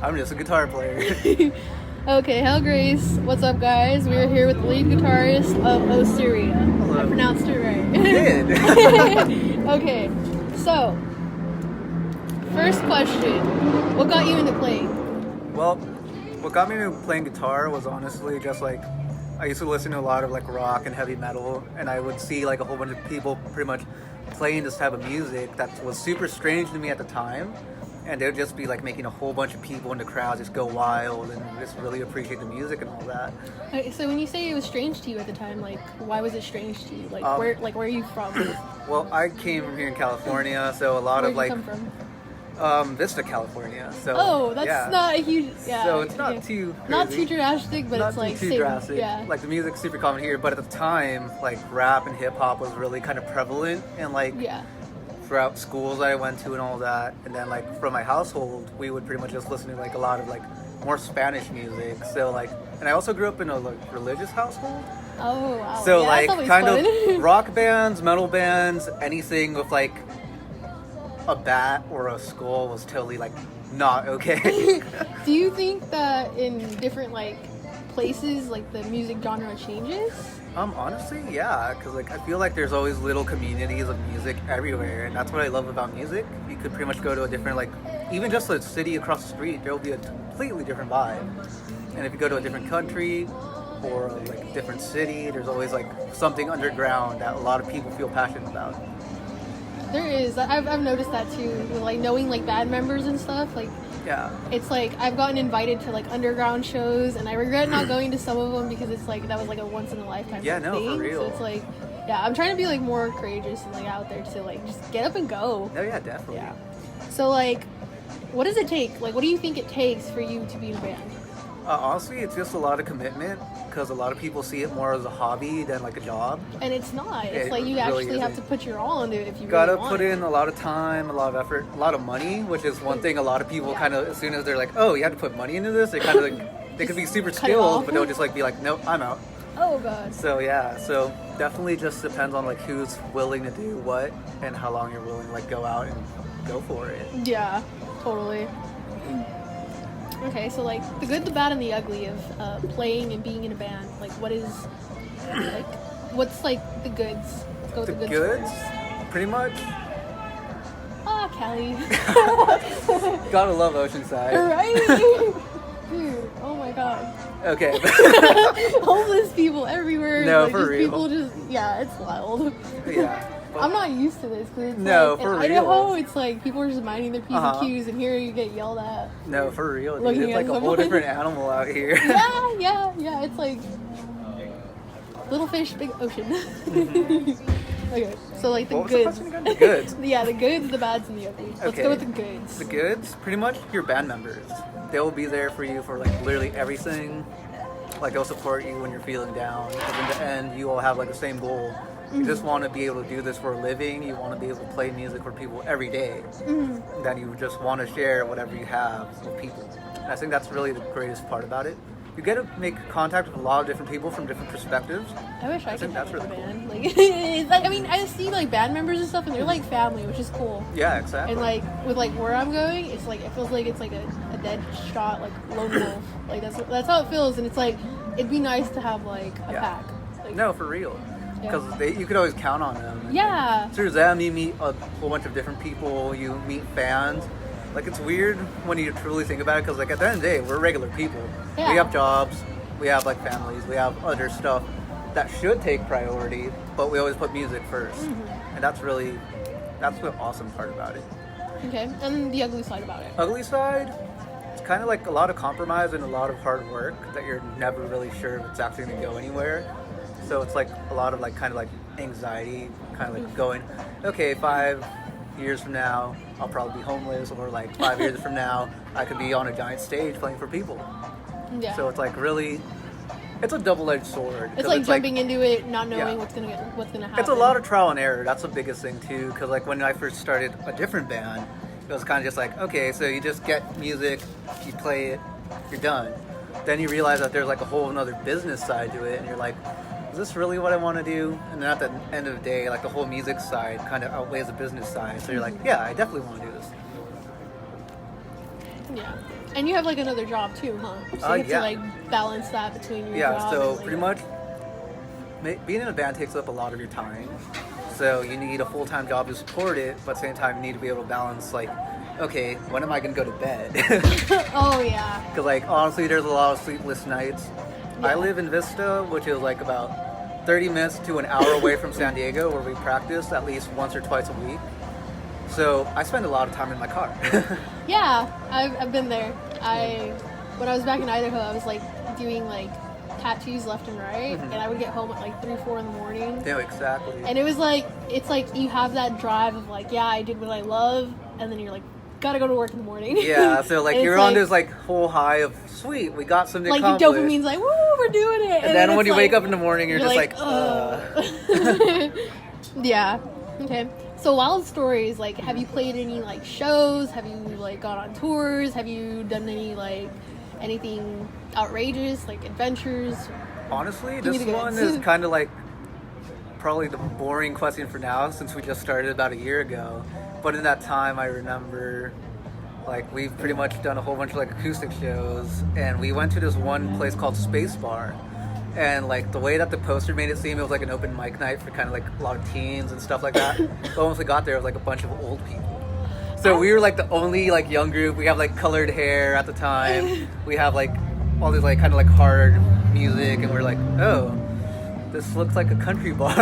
I'm just a guitar player. Okay, Hell Grace, what's up, guys? We are here with the lead guitarist of Osteria. Hello. I pronounced it right. You did. Okay, so first question: what got you into playing? Well, what got me into playing guitar was honestly just like I used to listen to a lot of like rock and heavy metal, and I would see like a whole bunch of people pretty much playing this type of music that was super strange to me at the time. And they would just be like making a whole bunch of people in the crowd just go wild and just really appreciate the music and all that. Okay, so when you say it was strange to you at the time, like why was it strange to you? Like where are you from? Well, I came from here in California, so a lot Where'd of like you come from? Vista, California. So Oh, that's yeah. not a huge. Yeah. So it's not okay. too crazy. Not too drastic, but Not it's like too same, drastic. Yeah. Like the music's super common here, but at the time, like rap and hip hop was really kind of prevalent, and like Yeah. throughout schools that I went to and all that, and then like from my household, we would pretty much just listen to like a lot of like more Spanish music. So like, and I also grew up in a like religious household. Oh wow. So yeah, like that's always kind fun. of rock bands, metal bands, anything with like a bat or a skull was totally like not okay. Do you think that in different like places, like the music genre changes? Honestly, yeah, because like I feel like there's always little communities of music everywhere, and that's what I love about music. You could pretty much go to a different like, even just a city across the street, there will be a completely different vibe. And if you go to a different country or like a different city, there's always like something underground that a lot of people feel passionate about. There is. I've noticed that too. With, like knowing like band members and stuff. Like Yeah. it's like I've gotten invited to like underground shows, and I regret not going to some of them because it's like that was like a once in a lifetime Yeah, no, thing. for real. So it's like, yeah, I'm trying to be like more courageous and like out there to like just get up and go. Oh yeah, definitely. Yeah. So like, what does it take? Like, what do you think it takes for you to be in a band? Honestly, it's just a lot of commitment because a lot of people see it more as a hobby than like a job. And it's not. It's It like you really actually have isn't. to put your all into it if you Gotta really want put it. in a lot of time, a lot of effort, a lot of money, which is one thing a lot of people Yeah. kind of, as soon as they're like, oh, you have to put money into this, they kind of like, they could be super cut it skilled, off. but they'll just like be like, nope, I'm out. Oh god. So yeah, so definitely just depends on like who's willing to do what and how long you're willing to like go out and go for it. Yeah, totally. Okay, so like the good, the bad, and the ugly of playing and being in a band. Like, what's like the goods? Let's go with The the goods, first. pretty much, Ah, Kelly. gotta love Oceanside. Right? Dude, oh my god. Okay. Homeless people everywhere. No, like, for just real. People just, yeah, it's wild. Yeah. but- I'm not used to this because No, like, in for Idaho, real. it's like people are just minding their P's Uh-huh. and Q's, and here you get yelled at. No, for real, dude. Looking It's at like a whole someone. different animal out here. Yeah. It's like little fish, big ocean. Okay, so like the What was the goods. question again? The goods. Yeah, the goods, the bads, and the uglies. Let's Okay. go with the goods. The goods, pretty much your band members. They'll be there for you for like literally everything. Like they'll support you when you're feeling down. Because in the end, you all have like the same goal. You just want to be able to do this for a living. You want to be able to play music for people every day. Then you just want to share whatever you have with people. And I think that's really the greatest part about it. You get to make contact with a lot of different people from different perspectives. I wish I could think have that's like, a really band. Like, it's like, I mean, I see like band members and stuff, and they're like family, which is cool. Yeah, exactly. And like with like where I'm going, it's like it feels like it's like a dead shot, like lone wolf. Like that's how it feels, and it's like it'd be nice to have like a Yeah. pack. Like, No, for real. Yeah. Because you could always count on them. Yeah. Through them, you meet a whole bunch of different people. You meet fans. Like, it's weird when you truly think about it, because, like, at the end of the day, we're regular people. Yeah. We have jobs. We have, like, families. We have other stuff that should take priority, but we always put music 1st. And that's the awesome part about it. Okay, and the ugly side about it. Ugly side, it's kind of like a lot of compromise and a lot of hard work that you're never really sure if it's actually going to go anywhere. So it's like a lot of like kind of like anxiety, kind of like going, okay, 5 years from now, I'll probably be homeless, or like 5 years from now, I could be on a giant stage playing for people. Yeah. So it's like really, it's a double-edged sword. It's 'cause like jumping into it, not knowing Yeah. what's gonna happen. It's a lot of trial and error. That's the biggest thing too. Because like when I first started a different band, it was kind of just like, okay, so you just get music, you play it, you're done. Then you realize that there's like a whole another business side to it, and you're like, is this really what I want to do? And then at the end of the day, like the whole music side kind of outweighs the business side. So you're like, yeah, I definitely want to do this. Yeah. And you have like another job too, huh? So you have yeah. to like balance that between your Yeah, job so and, like, pretty much being in a band takes up a lot of your time. So you need a full-time job to support it, but at the same time you need to be able to balance like, okay, when am I going to go to bed? Oh yeah. Because like honestly, there's a lot of sleepless nights. Yeah. I live in Vista, which is like about 30 minutes to an hour away from San Diego, where we practice at least once or twice a week. So I spend a lot of time in my car. Yeah, I've been there. When I was back in Idaho, I was like doing like tattoos left and right, and I would get home at like 3, 4 in the morning. Yeah, exactly. And it was like, it's like you have that drive of like, yeah, I did what I love, and then you're like, gotta go to work in the morning. Yeah, so like And you're it's on like- this like whole high of sweet, we got something like your accomplished. dopamine's like, woo, we're doing it. And then when it's you like- wake up in the morning, you're just like, Yeah. Okay. So Wild Stories, like, have you played any like shows? Have you like gone on tours? Have you done any like anything outrageous, like adventures? Honestly, Give me this the one goods. is kind of like probably the boring question for now, since we just started about a year ago. But in that time, I remember like we've pretty much done a whole bunch of like acoustic shows, and we went to this one place called Space Bar. And like the way that the poster made it seem, it was like an open mic night for kind of like a lot of teens and stuff like that. But once we got there, it was like a bunch of old people. So we were like the only like young group. We have like colored hair at the time. We have like all this like kind of like hard music, and we're like, oh, this looks like a country bar.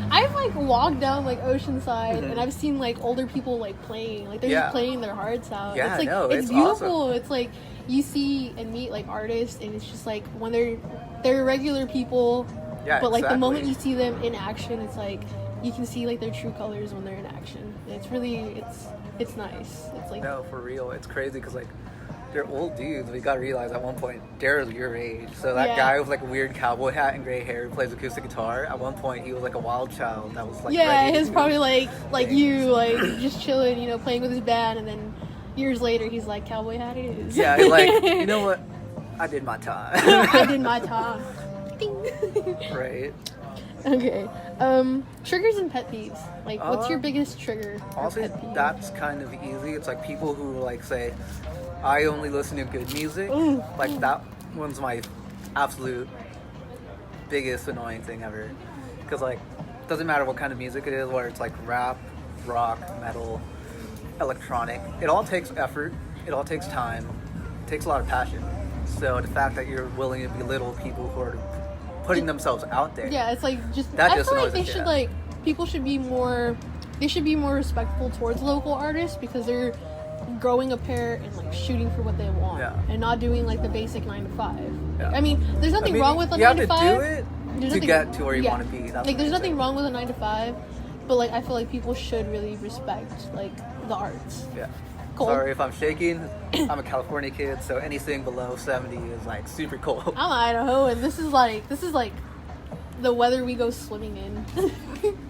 I've like walked down like Oceanside, and I've seen like older people like playing, like they're Yeah. just playing their hearts out. Yeah, it's like no, it's it's beautiful. awesome. It's like you see and meet like artists, and it's just like when they're regular people, Yeah, but like the moment you exactly. see them in action, it's like you can see like their true colors when they're in action. And it's really it's nice. It's like No, for real, it's crazy because like they're old dudes. We gotta realize at one point Dara's your age, so that Yeah. guy with like a weird cowboy hat and gray hair who plays acoustic guitar. At one point, he was like a wild child that was like yeah, ready to his do probably like things. you like just chilling, you know, playing with his band, and then years later he's like cowboy hat it is. Yeah, he's like, you know what? I did my time. I did my time. Ding. Right. Okay. Triggers and pet peeves. Like, what's your biggest trigger? or Honestly, pet peeve? that's kind of easy. It's like people who like say, I only listen to good music. Ooh. Like that one's my absolute biggest annoying thing ever. Because like, it doesn't matter what kind of music it is, whether it's like rap, rock, metal, electronic. It all takes effort. It all takes time. It takes a lot of passion. So the fact that you're willing to belittle people who are putting themselves out there. Yeah, it's like just. That I just feel like annoys they the should shit. like people should be more. They should be more respectful towards local artists because they're growing a pair and like shooting for what they want Yeah. and not doing like the basic 9 to 5. Yeah. I mean, there's nothing wrong with a you 9 have to to 5. do it There's to nothing- get to where you yeah. want to be. That's Like, what there's I'm nothing saying. wrong with a 9 to 5, but like I feel like people should really respect like the arts. Yeah. Cold. Sorry if I'm shaking. I'm a California kid, so anything below 70 is like super cold. I'm Idaho, and this is like the weather we go swimming in.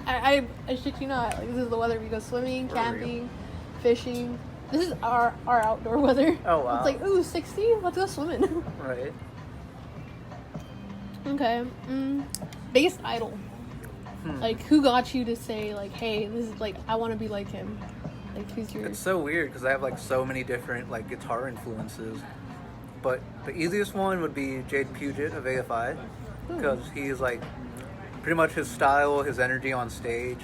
I shit you not. Like, this is the weather we go swimming, For camping, fishing. This is our outdoor weather. Oh, wow. It's like, ooh, 60. Let's go swimming. Right. Okay. Biggest idol. Hmm. Like, who got you to say like, hey, this is like I want to be like him. Like, who's your? It's so weird because I have like so many different like guitar influences. But the easiest one would be Jade Puget of AFI because he's like pretty much his style, his energy on stage.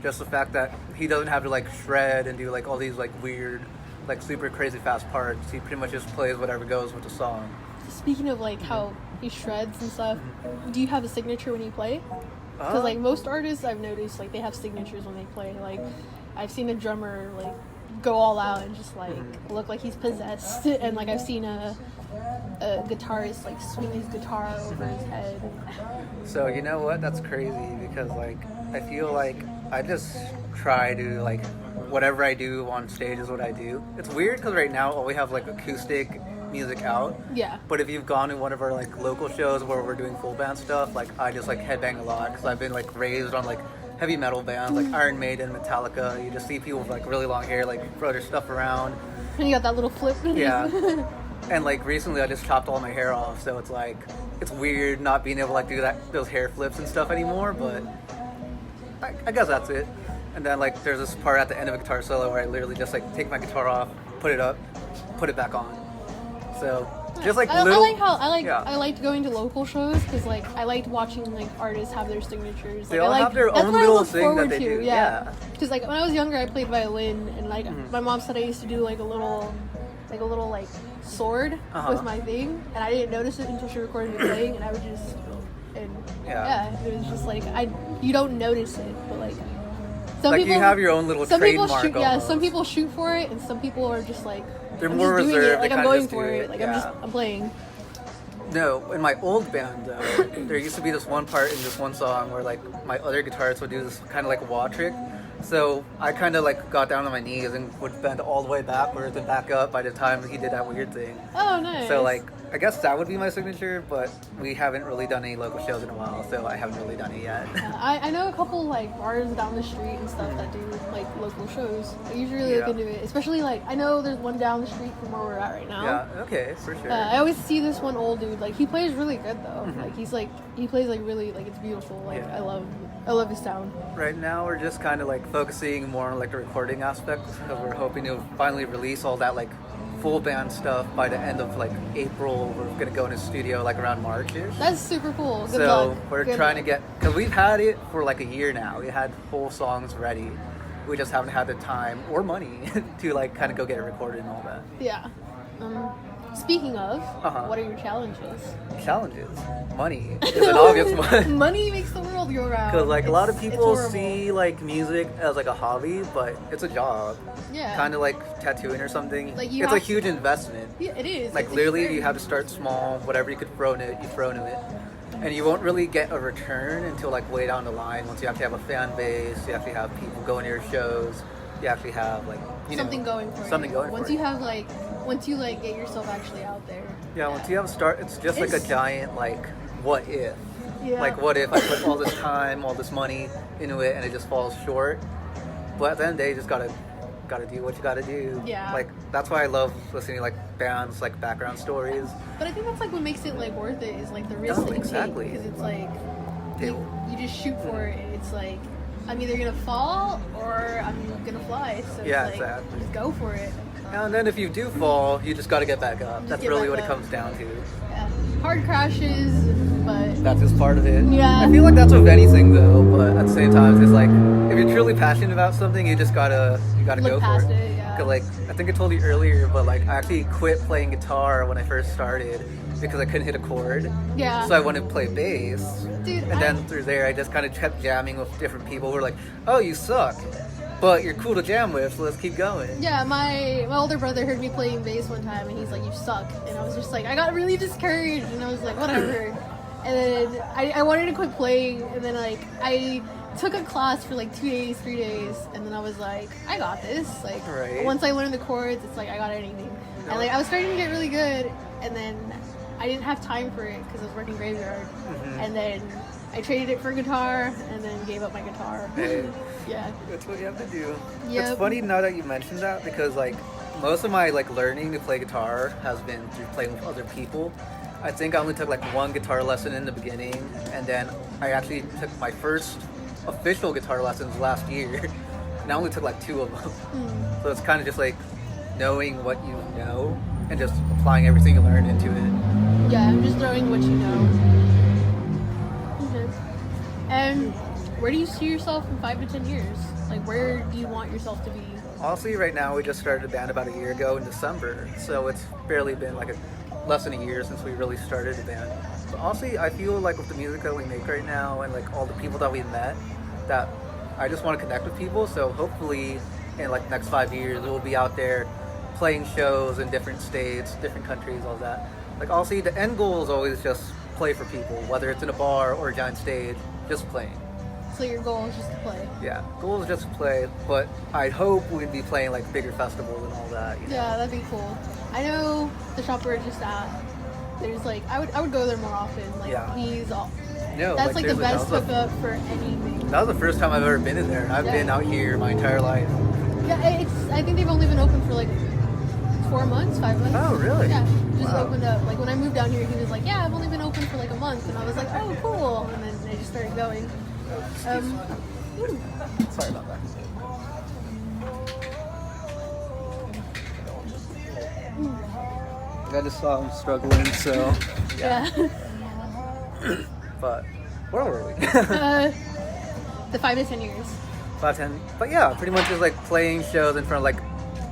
Just the fact that he doesn't have to like shred and do like all these like weird, like super crazy fast parts. He pretty much just plays whatever goes with the song. Speaking of like how he shreds and stuff, do you have a signature when you play? Because Uh, like most artists I've noticed, like they have signatures when they play. Like I've seen a drummer like go all out and just like look like he's possessed, and like I've seen a guitarist like swing his guitar over his head. So you know what? That's crazy because like I feel like I just try to like whatever I do on stage is what I do. It's weird because right now all we have like acoustic music out. Yeah. But if you've gone to one of our like local shows where we're doing full band stuff, like I just like headbang a lot because I've been like raised on like heavy metal bands like Iron Maiden, Metallica. You just see people with like really long hair like throw their stuff around. And you got that little flip. Yeah. And like recently I just chopped all my hair off, so it's like it's weird not being able to like do those hair flips and stuff anymore, but I guess that's it. And then like there's this part at the end of a guitar solo where I literally just like take my guitar off, put it up, put it back on. So just like I little. like how yeah. I liked going to local shows because like I liked watching like artists have their signatures. They Like, all I have their that's own what I little look thing forward that they to, do. Yeah. Yeah. Because like when I was younger, I played violin, and like my mom said I used to do like a little like sword was my thing, and I didn't notice it until she recorded me playing, and I would just it was just like you don't notice it, but like some Like people you have your own little some people trademark. shoot, yeah, almost. some people shoot for it, and some people are just like They're I'm more just doing reserved. it, like they I'm kinda going just do for it, like yeah. I'm playing. No, in my old band though, there used to be this one part in this one song where like my other guitarist would do this kind of like wah trick. So I kind of like got down on my knees and would bend all the way backwards and back up by the time he did that weird thing. Oh, nice. So like I guess that would be my signature, but we haven't really done any local shows in a while, so I haven't really done it yet. I know a couple like bars down the street and stuff that do like local shows. I usually really look into it, especially like I know there's one down the street from where we're at right now. Yeah, okay, for sure. I always see this one old dude. Like he plays really good though. Like he plays like really like it's beautiful. Like I love his sound. Right now we're just kind of like focusing more on like the recording aspect because we're hoping to finally release all that like full band stuff by the end of like April. We're gonna go in the studio like around March-ish. That's super cool. Good so luck. we're Good trying luck. to get, because we've had it for like a year now. We had full songs ready. We just haven't had the time or money to like kind of go get it recorded and all that. Yeah. Speaking of, what are your challenges? Challenges, money is an obvious one. Money makes the world go round. Because like a lot of It's people horrible. see like music as like a hobby, but it's a job. Yeah. Kind of like tattooing or something. Like, you it's a have- huge investment. Yeah, it is. Like It's literally, very- you have to start small. Whatever you could throw in it, you throw into it, and you won't really get a return until like way down the line. Once you actually have a fan base, you actually have people going to your shows. You actually have like something going for something you. going Once for you you. have like, once you like get yourself actually out there. Yeah, once you have a start, it's just like a It's- giant like what if. Yeah. Like what if I put all this time, all this money into it, and it just falls short? But at the end of the day, you just gotta do what you gotta do. Yeah. Like that's why I love listening to like bands, like background stories. But I think that's like what makes it like worth it is like the risk No, that you exactly. take because it's like They- you just shoot for it and it's like I'm either gonna fall or I'm gonna fly. So Yeah, it's like, exactly. just go for it. And then if you do fall, you just gotta get back up. Just That's get really back what it up. comes down to. Yeah. Hard crashes, but That's just part of it. Yeah. I feel like that's with anything though, but at the same time, it's like if you're truly passionate about something, you just gotta look go past for it. it. Yeah. 'Cause, like I think I told you earlier, but like I actually quit playing guitar when I first started because I couldn't hit a chord. Yeah. So I wanted to play bass. Dude, And then through there, I just kind of kept jamming with different people who were like, "Oh, you suck, but you're cool to jam with, so let's keep going." Yeah, my older brother heard me playing bass one time and he's like, "You suck," and I was just like, I got really discouraged and I was like, whatever. And then I wanted to quit playing, and then like I took a class for like 2 days, 3 days, and then I was like, I got this. Like Right. once I learned the chords, it's like I got anything. And like I was starting to get really good, and then I didn't have time for it because I was working graveyard, and then I traded it for guitar, and then gave up my guitar. Hey. Yeah. That's what you have to do. Yep. It's funny now that you mentioned that because like most of my like learning to play guitar has been through playing with other people. I think I only took like one guitar lesson in the beginning, and then I actually took my first official guitar lessons last year, and I only took like 2 of them. So it's kind of just like knowing what you know and just applying everything you learn into it. Yeah, I'm just throwing what you know. And where do you see yourself in 5 to 10 years? Like, where do you want yourself to be? Honestly, right now we just started a band about a year ago in December, so it's barely been like less than a year since we really started the band. But honestly, I feel like with the music that we make right now and like all the people that we met, that I just want to connect with people. So hopefully, in like the next 5 years, we'll be out there playing shows in different states, different countries, all that. Like honestly, the end goal is always just play for people, whether it's in a bar or a giant stage, just playing. So your goal is just to play. Yeah, goal is just to play, but I hope we'd be playing like bigger festivals and all that. You know? Yeah, that'd be cool. I know the shop we're just at. There's like I would go there more often. Like Yeah. he's all. No, That's like the seriously, best hookup for anything. That was the first time I've ever been in there. I've Yeah. been out here my entire life. Yeah, I think they've only been open for like 4 months, 5 months. Oh, really? Yeah, just Wow. opened up. Like when I moved down here, he was like, "Yeah, I've only been open for like a month," and I was like, "Oh, cool." And then I just started going. Sorry about that. Like, I just saw him struggling, so Yeah. But where were we? The 5 to 10 years. 5, 10. But yeah, pretty much just like playing shows in front of like,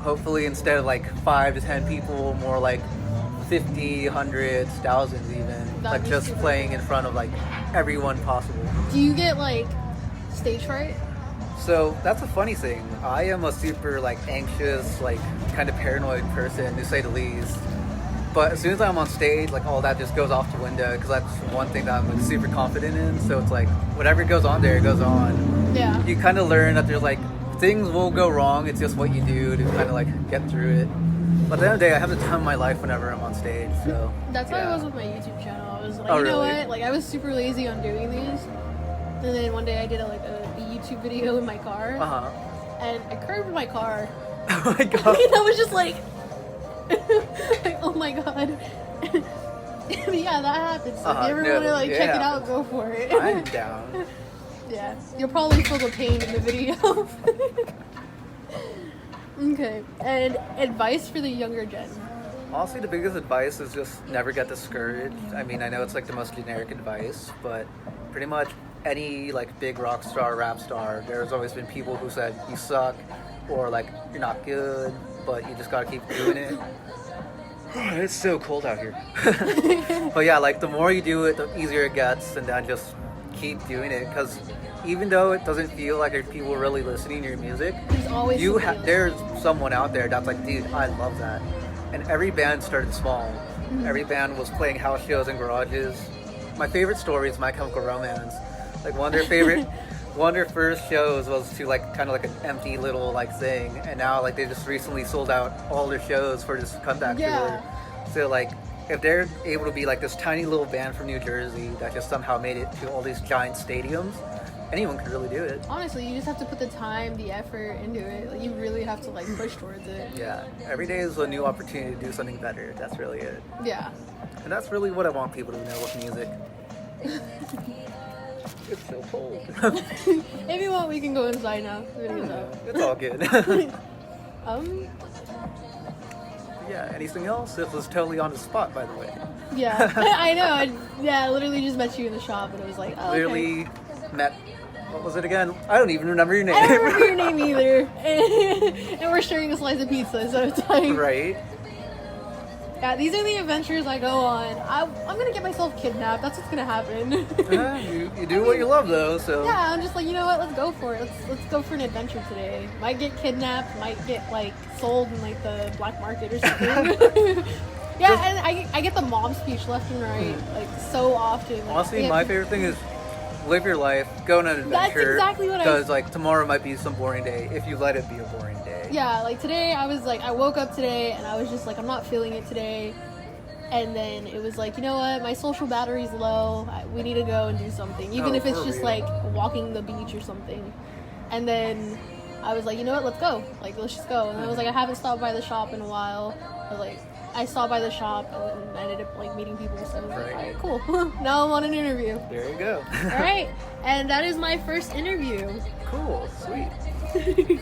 hopefully instead of like 5 to 10 people, more like 50, hundreds, thousands even. That'd Like be just super playing cool. in front of like everyone possible. Do you get like stage fright? So that's a funny thing. I am a super like anxious, like kind of paranoid person to say the least. But as soon as I'm on stage, like all that just goes off the window because that's one thing that I'm like, super confident in. So it's like whatever goes on there, it goes on. Yeah. You kind of learn that there's like things will go wrong. It's just what you do to kind of like get through it. But at the end of the day, I have the time of my life whenever I'm on stage. So That's how yeah. I was with my YouTube channel. I was like, Oh, you know really? what? Like I was super lazy on doing these. And then one day I did a YouTube video in my car. Uh-huh. And I curbed my car. Oh my god. And I was just like, like, oh my god. Yeah, that happens. So if you ever no, want to like check it yeah. out, go for it. I'm down. Yeah, you'll probably feel the pain in the video. Okay, and advice for the younger gen. Honestly, the biggest advice is just never get discouraged. I mean, I know it's like the most generic advice, but pretty much any like big rock star, rap star, there's always been people who said you suck or like you're not good, but you just gotta keep doing it. It's so cold out here. But yeah, like the more you do it, the easier it gets, and then just keep doing it because even though it doesn't feel like there's people really listening to your music, There's always somebody there's someone out there that's like, dude, I love that. And every band started small. Every band was playing house shows in garages. My favorite story is My Chemical Romance. Like one of their first shows was to like kind of like an empty little like thing, and now like they just recently sold out all their shows for this comeback Yeah. tour. So like if they're able to be like this tiny little band from New Jersey that just somehow made it to all these giant stadiums, anyone could really do it. Honestly, you just have to put the time, the effort into it. Like you really have to like push towards it. Yeah, every day is a new opportunity to do something better. That's really it. Yeah. And that's really what I want people to know with music. It's so cold. If you want, we can go inside now. The video's up. It's all good. Yeah, anything else? This was totally on the spot, by the way. Yeah, I know. I literally just met you in the shop, and it was like, oh, okay. Literally met, what was it again? I don't even remember your name. I don't remember your name either. And we're sharing a slice of pizza, so it's like... Right? Yeah, these are the adventures I go on. I'm gonna get myself kidnapped. That's what's gonna happen. Yeah, you do what you love, though, so... Yeah, I'm just like, you know what? Let's go for it. Let's go for an adventure today. Might get kidnapped. Might get like sold in like the black market or something. Yeah, and I get the mom speech left and right like so often. Like, Honestly, my favorite thing is live your life, go on an adventure. That's exactly what Because like tomorrow might be some boring day if you let it be a boring day. Yeah, like today I was like, I woke up today and I was just like, I'm not feeling it today. And then it was like, you know what, my social battery's low. We need to go and do something, even if it's for just real. like walking the beach or something. And then I was like, you know what, let's go. Like, let's just go. And I was like, I haven't stopped by the shop in a while. But like, I stopped by the shop and then I ended up like meeting people. So I was like, Right. all right, cool. Now I'm on an interview. There you go. All right, and that is my first interview. Cool, sweet.